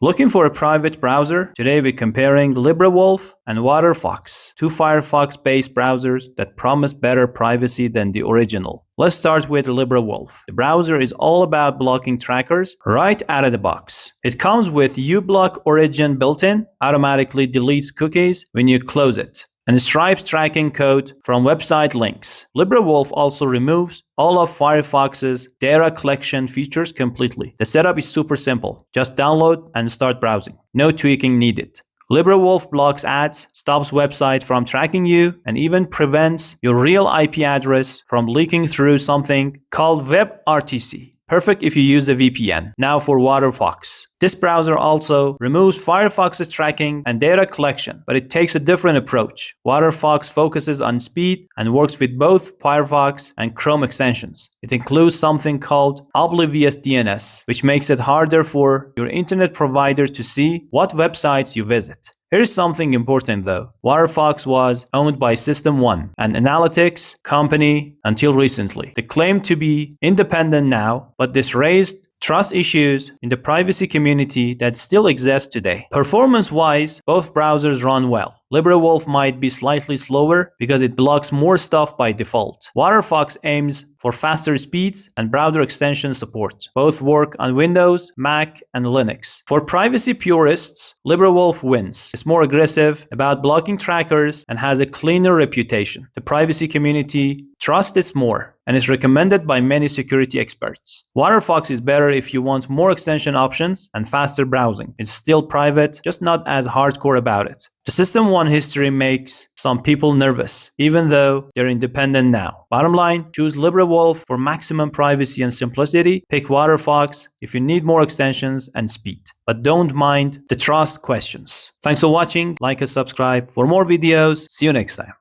Looking for a private browser? Today we're comparing LibreWolf and Waterfox, two Firefox-based browsers that promise better privacy than the original. Let's start with LibreWolf. The browser is all about blocking trackers right out of the box. It comes with uBlock Origin built-in, automatically deletes cookies when you close it, and stripes tracking code from website links. LibreWolf also removes all of Firefox's data collection features completely. The setup is super simple. Just download and start browsing. No tweaking needed. LibreWolf blocks ads, stops website from tracking you, and even prevents your real IP address from leaking through something called WebRTC. Perfect if you use a VPN. Now for Waterfox. This browser also removes Firefox's tracking and data collection, but it takes a different approach. Waterfox focuses on speed and works with both Firefox and Chrome extensions. It includes something called oblivious DNS, which makes it harder for your internet provider to see what websites you visit. Here's something important though. Waterfox was owned by System1, an analytics company until recently. They claim to be independent now, but this raised trust issues in the privacy community that still exist today. Performance-wise, both browsers run well. LibreWolf might be slightly slower because it blocks more stuff by default. Waterfox aims for faster speeds and browser extension support. Both work on Windows, Mac, and Linux. For privacy purists, LibreWolf wins. It's more aggressive about blocking trackers and has a cleaner reputation. The privacy community trusts it more and is recommended by many security experts. Waterfox is better if you want more extension options and faster browsing. It's still private, just not as hardcore about it. The System1 history makes some people nervous, even though they're independent now. Bottom line, choose LibreWolf for maximum privacy and simplicity. Pick Waterfox if you need more extensions and speed, but don't mind the trust questions. Thanks for watching. Like and subscribe for more videos. See you next time.